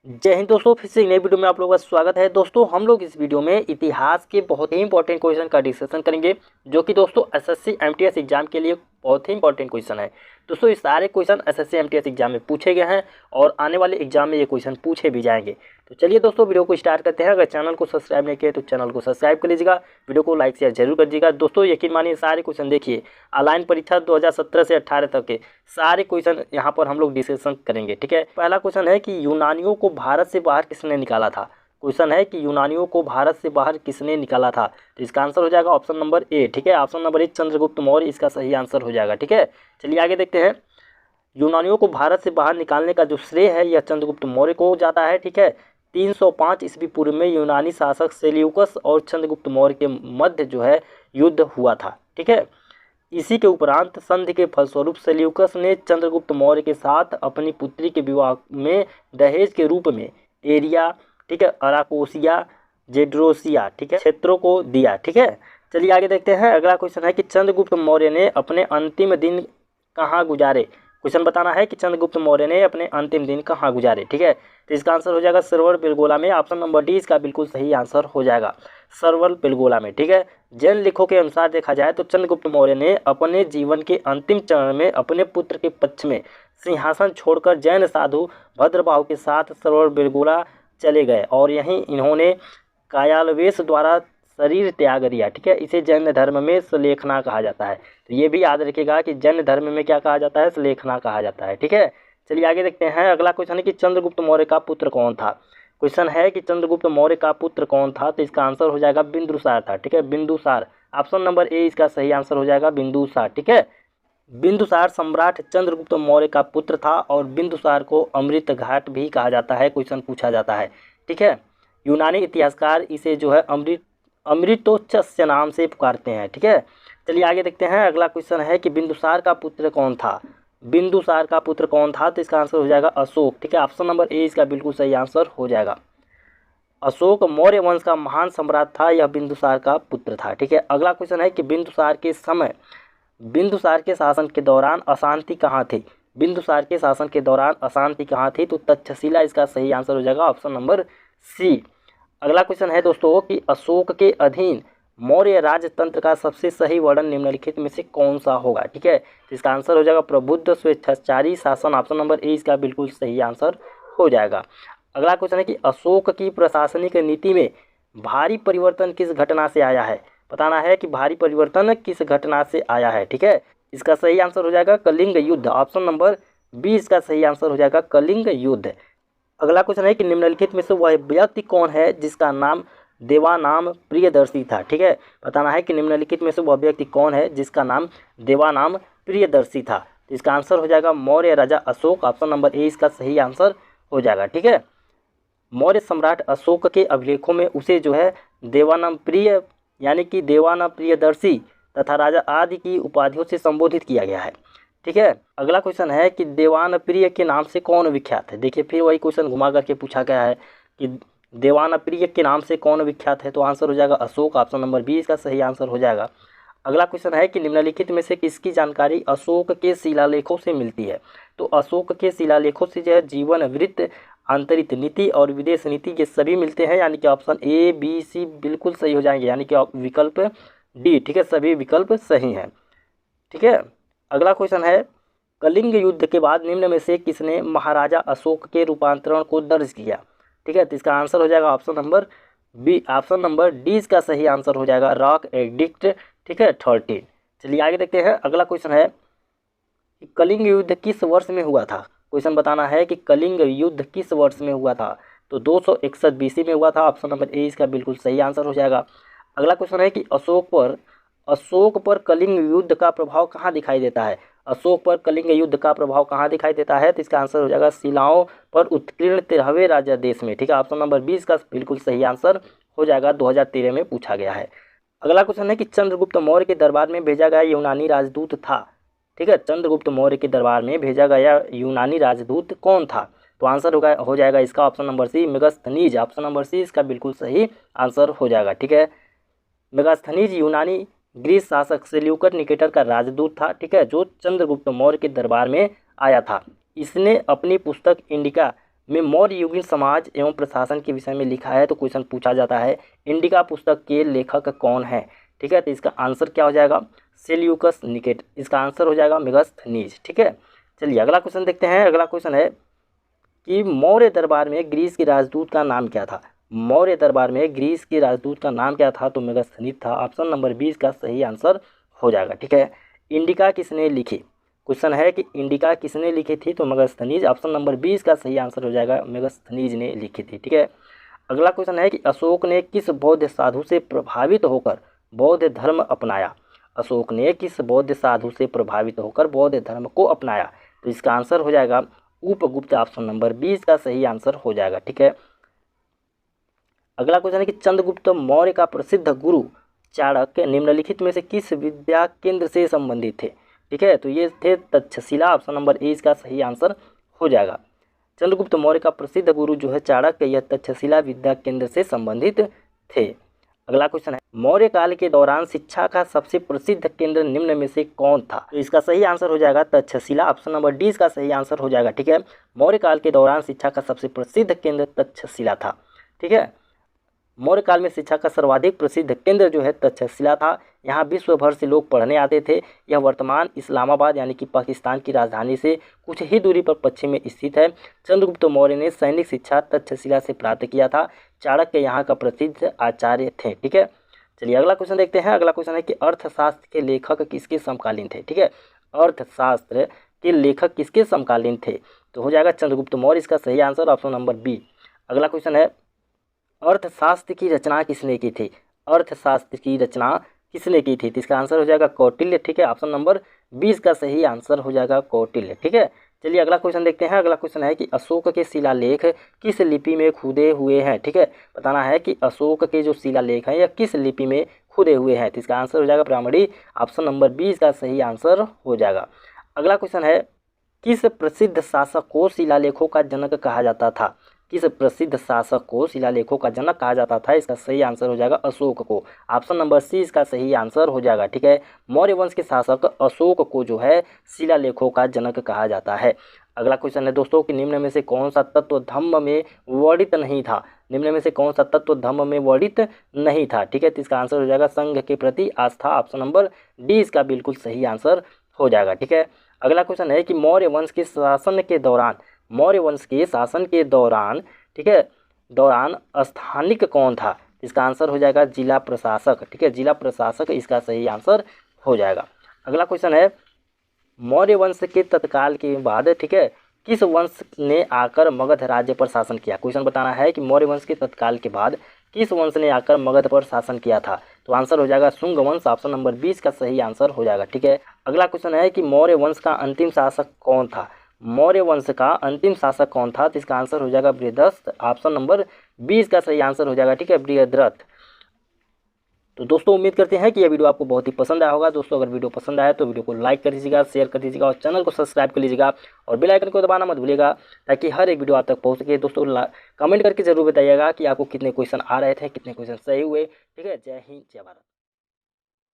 जय हिंद दोस्तों, फिर से एक नई वीडियो में आप लोगों का स्वागत है। दोस्तों हम लोग इस वीडियो में इतिहास के बहुत ही इंपॉर्टेंट क्वेश्चन का डिस्कशन करेंगे, जो कि दोस्तों एसएससी एमटीएस एग्जाम के लिए बहुत ही इंपॉर्टेंट क्वेश्चन है। दोस्तों ये सारे क्वेश्चन एसएससी एमटीएस एग्जाम में पूछे गए हैं और आने वाले एग्जाम में ये क्वेश्चन पूछे भी जाएंगे। तो चलिए दोस्तों वीडियो को स्टार्ट करते हैं। अगर चैनल को सब्सक्राइब नहीं किया तो चैनल को सब्सक्राइब कर लीजिएगा, वीडियो को लाइक शेयर जरूर कर दीजिएगा। दोस्तों यकीन मानिए सारे क्वेश्चन देखिए, ऑनलाइन परीक्षा 2017 से 18 तक के सारे क्वेश्चन यहाँ पर हम लोग डिस्कशन करेंगे। ठीक है, पहला क्वेश्चन है कि यूनानियों को भारत से बाहर किसने निकाला था। क्वेश्चन है कि यूनानियों को भारत से बाहर किसने निकाला था। तो इसका आंसर हो जाएगा ऑप्शन नंबर ए। ठीक है, option number A Chandragupta Maurya इसका सही आंसर हो जाएगा। ठीक है, चलिए आगे देखते हैं। यूनानियों को भारत से बाहर निकालने का जो श्रेय है यह चंद्रगुप्त मौर्य को जाता है। ठीक है, 305 ईस्वी पूर्व में यूनानी शासक सेल्यूकस और चंद्रगुप्त मौर्य के मध्य जो है युद्ध हुआ था। ठीक है, इसी के उपरांत संधि के फलस्वरूप सेल्यूकस ने चंद्रगुप्त मौर्य के साथ अपनी पुत्री के विवाह में दहेज के रूप में एरिया, ठीक है, अराकोसिया, जेड्रोसिया, ठीक है, क्षेत्रों को दिया। ठीक है, चलिए आगे देखते हैं। अगला क्वेश्चन है कि चंद्रगुप्त मौर्य ने अपने अंतिम दिन कहाँ गुजारे। क्वेश्चन बताना है कि चंद्रगुप्त मौर्य ने अपने अंतिम दिन कहाँ गुजारे। ठीक है, तो इसका आंसर हो जाएगा सरवल बेलगोला में। ऑप्शन नंबर डी इसका बिल्कुल सही आंसर हो जाएगा, सरवल बेलगोला में। ठीक है, जैन लेखों के अनुसार देखा जाए तो चंद्रगुप्त मौर्य ने अपने जीवन के अंतिम चरण में अपने पुत्र के पक्ष में सिंहासन छोड़कर जैन साधु भद्रबाहु के साथ सरवल बेलगोला चले गए और यहीं इन्होंने कायालवेश द्वारा शरीर त्याग दिया। ठीक है, इसे जैन धर्म में सलेखना कहा जाता है। तो ये भी याद रखिएगा कि जैन धर्म में क्या कहा जाता है, सलेखना कहा जाता है। ठीक है, चलिए आगे देखते हैं। अगला क्वेश्चन है कि चंद्रगुप्त मौर्य का पुत्र कौन था। क्वेश्चन है कि चंद्रगुप्त मौर्य का पुत्र कौन था। तो इसका आंसर हो जाएगा बिंदुसार था। ठीक है, बिंदुसार, ऑप्शन नंबर ए इसका सही आंसर हो जाएगा, बिंदुसार। ठीक है, बिंदुसार सम्राट चंद्रगुप्त मौर्य का पुत्र था और बिंदुसार को अमृत घाट भी कहा जाता है, क्वेश्चन पूछा जाता है। ठीक है, यूनानी इतिहासकार इसे जो है अमृतोच्चस्य नाम से पुकारते हैं। ठीक है, चलिए आगे देखते हैं। अगला क्वेश्चन है कि बिंदुसार का पुत्र कौन था। बिंदुसार का पुत्र कौन था। तो इसका आंसर हो जाएगा अशोक। ठीक है, ऑप्शन नंबर ए इसका बिल्कुल सही आंसर हो जाएगा। अशोक मौर्य वंश का महान सम्राट था, यह बिंदुसार का पुत्र था। ठीक है, अगला क्वेश्चन है कि बिंदुसार के शासन के दौरान अशांति कहाँ थी। बिंदुसार के शासन के दौरान अशांति कहाँ थी। तो तक्षशिला इसका सही आंसर हो जाएगा, ऑप्शन नंबर सी। अगला क्वेश्चन है दोस्तों कि अशोक के अधीन मौर्य राजतंत्र का सबसे सही वर्णन निम्नलिखित में से कौन सा होगा। ठीक है, तो इसका आंसर हो जाएगा प्रबुद्ध स्वेच्छाचारी शासन, ऑप्शन नंबर ए इसका बिल्कुल सही आंसर हो जाएगा। अगला क्वेश्चन है कि अशोक की प्रशासनिक नीति में भारी परिवर्तन किस घटना से आया है। बताना है कि भारी परिवर्तन किस घटना से आया है। ठीक है, इसका सही आंसर हो जाएगा कलिंग युद्ध, ऑप्शन नंबर बी इसका सही आंसर हो जाएगा, कलिंग युद्ध। अगला क्वेश्चन है कि निम्नलिखित में से वह व्यक्ति कौन है जिसका नाम देवानाम प्रियदर्शी था। ठीक है, बताना है कि निम्नलिखित में से वह व्यक्ति कौन है जिसका नाम देवानाम प्रियदर्शी था। तो इसका आंसर हो जाएगा मौर्य राजा अशोक, ऑप्शन नंबर ए इसका सही आंसर हो जाएगा। ठीक है, मौर्य सम्राट अशोक के अभिलेखों में उसे जो है देवानाम प्रिय यानी कि देवानाम प्रियदर्शी तथा राजा आदि की उपाधियों से संबोधित किया गया है। ठीक है, अगला क्वेश्चन है कि देवान प्रिय के नाम से कौन विख्यात है। देखिए फिर वही क्वेश्चन घुमा करके पूछा गया है कि देवान प्रिय के नाम से कौन विख्यात है। तो आंसर हो जाएगा अशोक, ऑप्शन नंबर बी इसका सही आंसर हो जाएगा। अगला क्वेश्चन है कि निम्नलिखित में से किसकी जानकारी अशोक के शिलालेखों से मिलती है। तो अशोक के शिलालेखों से जो है जीवन वृत्त, आंतरिक नीति और विदेश नीति ये सभी मिलते हैं, यानी कि ऑप्शन ए बी सी बिल्कुल सही हो जाएंगे, यानी कि विकल्प डी। ठीक है, सभी विकल्प सही हैं। ठीक है, अगला क्वेश्चन है कलिंग युद्ध के बाद निम्न में से किसने महाराजा अशोक के रूपांतरण को दर्ज किया। ठीक है, तो इसका आंसर हो जाएगा option number B, option number D इसका सही आंसर हो जाएगा, रॉक एडिक्ट। ठीक है, 13। चलिए आगे देखते हैं। अगला क्वेश्चन है कि कलिंग युद्ध किस वर्ष में हुआ था। क्वेश्चन बताना है कि कलिंग युद्ध किस वर्ष में हुआ था। तो 261 बीसी में हुआ था, ऑप्शन नंबर ए इसका बिल्कुल सही आंसर हो जाएगा। अगला क्वेश्चन है कि अशोक पर कलिंग युद्ध का प्रभाव कहाँ दिखाई देता है। अशोक पर कलिंग युद्ध का प्रभाव कहाँ दिखाई देता है। तो इसका आंसर हो जाएगा शिलाओं पर उत्कीर्ण 13वें राजादेश में। ठीक है, ऑप्शन नंबर 20 का बिल्कुल सही आंसर हो जाएगा, 2013 में पूछा गया है। अगला क्वेश्चन है कि चंद्रगुप्त मौर्य के दरबार में भेजा गया यूनानी राजदूत था। ठीक है, चंद्रगुप्त मौर्य के दरबार में भेजा गया यूनानी राजदूत कौन था। तो आंसर हो जाएगा इसका option number C, Megasthenes, option number C इसका बिल्कुल सही आंसर हो जाएगा। ठीक है, मेगास्थनीज यूनानी ग्रीस शासक सेल्यूकस निकेटर का राजदूत था। ठीक है, जो चंद्रगुप्त मौर्य के दरबार में आया था। इसने अपनी पुस्तक इंडिका में मौर्य युगीन समाज एवं प्रशासन के विषय में लिखा है, तो क्वेश्चन पूछा जाता है इंडिका पुस्तक के लेखक कौन है। ठीक है, तो इसका आंसर क्या हो जाएगा, सेल्यूकस निकेटर, इसका आंसर हो जाएगा मेगास्थनीज। ठीक है, चलिए अगला क्वेश्चन देखते हैं। अगला क्वेश्चन है कि मौर्य दरबार में ग्रीस के राजदूत का नाम क्या था। मौर्य दरबार में ग्रीस के राजदूत का नाम क्या था, तो मेगास्थनीज था। ऑप्शन नंबर 20 का सही आंसर हो जाएगा। ठीक है, इंडिका किसने लिखी, क्वेश्चन है कि इंडिका किसने लिखी थी, तो मेगास्थनीज। ऑप्शन नंबर 20 का सही आंसर हो जाएगा, मेगास्थनीज ने लिखी थी। ठीक है, अगला क्वेश्चन है कि अशोक ने किस बौद्ध साधु से प्रभावित होकर बौद्ध धर्म अपनाया। अशोक ने किस बौद्ध साधु से प्रभावित होकर बौद्ध धर्म को अपनाया, तो इसका आंसर हो जाएगा उपगुप्त। ऑप्शन नंबर 20 का सही आंसर हो जाएगा। ठीक है, अगला क्वेश्चन है कि चंद्रगुप्त मौर्य का प्रसिद्ध गुरु चाणक्य निम्नलिखित में से किस विद्या केंद्र से संबंधित थे। ठीक है, तो ये थे तक्षशिला। ऑप्शन नंबर 1 इसका सही आंसर हो जाएगा। चंद्रगुप्त मौर्य का प्रसिद्ध गुरु जो है चाणक्य, यह तक्षशिला विद्या केंद्र से संबंधित थे। अगला क्वेश्चन है मौर्य काल के दौरान शिक्षा का सबसे प्रसिद्ध केंद्र निम्न में से कौन था, तो इसका सही आंसर हो जाएगा तक्षशिला। ऑप्शन नंबर 20 का सही आंसर हो जाएगा। ठीक है, मौर्य काल के दौरान शिक्षा का सबसे प्रसिद्ध केंद्र तक्षशिला था। ठीक है, मौर्य काल में शिक्षा का सर्वाधिक प्रसिद्ध केंद्र जो है तक्षशिला था। यहाँ विश्व भर से लोग पढ़ने आते थे। यह वर्तमान इस्लामाबाद यानी कि पाकिस्तान की राजधानी से कुछ ही दूरी पर पश्चिम में स्थित है। चंद्रगुप्त मौर्य ने सैनिक शिक्षा तक्षशिला से प्राप्त किया था। चाणक्य यहाँ का प्रसिद्ध आचार्य थे। ठीक है, चलिए अगला क्वेश्चन देखते हैं। अगला क्वेश्चन है कि अर्थशास्त्र के लेखक किसके समकालीन थे। ठीक है, अर्थशास्त्र के लेखक किसके समकालीन थे, तो हो जाएगा चंद्रगुप्त मौर्य, इसका सही आंसर ऑप्शन नंबर बी। अगला क्वेश्चन है अर्थशास्त्र की रचना किसने की थी। अर्थशास्त्र की रचना किसने की थी, तो इसका आंसर हो जाएगा कौटिल्य। ठीक है, ऑप्शन नंबर 20 का सही आंसर हो जाएगा कौटिल्य। ठीक है, चलिए अगला क्वेश्चन देखते हैं। अगला क्वेश्चन है कि अशोक के शिलालेख किस लिपि में खुदे हुए हैं। ठीक है, बताना है कि अशोक के जो शिलालेख हैं यह किस लिपि में खुदे हुए हैं, तो इसका आंसर हो जाएगा ब्राह्मणी। ऑप्शन नंबर 20 का सही आंसर हो जाएगा। अगला क्वेश्चन है किस प्रसिद्ध शासक को शिलालेखों का जनक कहा जाता था। किस प्रसिद्ध शासक को शिलालेखों का जनक कहा जाता था, इसका सही आंसर हो जाएगा अशोक को। ऑप्शन नंबर सी इसका सही आंसर हो जाएगा। ठीक है, मौर्य वंश के शासक अशोक को जो है शिलालेखों का जनक कहा जाता है। अगला क्वेश्चन है दोस्तों कि निम्न में से कौन सा तत्व धम्म में वर्णित नहीं था। निम्न में से कौन सा तत्व धम्म में वर्णित नहीं था। ठीक है, तो इसका आंसर हो जाएगा संघ के प्रति आस्था। ऑप्शन नंबर डी इसका बिल्कुल सही आंसर हो जाएगा। ठीक है, अगला क्वेश्चन है कि मौर्य वंश के शासन के दौरान, मौर्य वंश के शासन के दौरान, ठीक है, दौरान स्थानिक कौन था, इसका आंसर हो जाएगा जिला प्रशासक। ठीक है, जिला प्रशासक इसका सही आंसर हो जाएगा। अगला क्वेश्चन है मौर्य वंश के तत्काल के बाद, ठीक है, किस वंश ने आकर मगध राज्य पर शासन किया। क्वेश्चन बताना है कि मौर्य वंश के तत्काल के बाद किस वंश ने आकर मगध पर शासन किया था, तो आंसर हो जाएगा शुंग वंश। ऑप्शन नंबर 20 का सही आंसर हो जाएगा। ठीक है, अगला क्वेश्चन है कि मौर्य वंश का अंतिम शासक कौन था। मौर्य वंश का अंतिम शासक कौन था, तो इसका आंसर हो जाएगा बृहदरथ। ऑप्शन नंबर 20 का सही आंसर हो जाएगा। ठीक है, बृहदरथ। तो दोस्तों उम्मीद करते हैं कि यह वीडियो आपको बहुत ही पसंद आया होगा। दोस्तों अगर वीडियो पसंद आया तो वीडियो को लाइक कर दीजिएगा, शेयर कर दीजिएगा और चैनल को सब्सक्राइब कर लीजिएगा और बेल आइकन को दबाना मत भूलिएगा ताकि हर एक वीडियो आप तक पहुंच सके। दोस्तों कमेंट करके जरूर बताइएगा कि आपको कितने क्वेश्चन आ रहे थे, कितने क्वेश्चन सही हुए। ठीक है, जय हिंद जय भारत।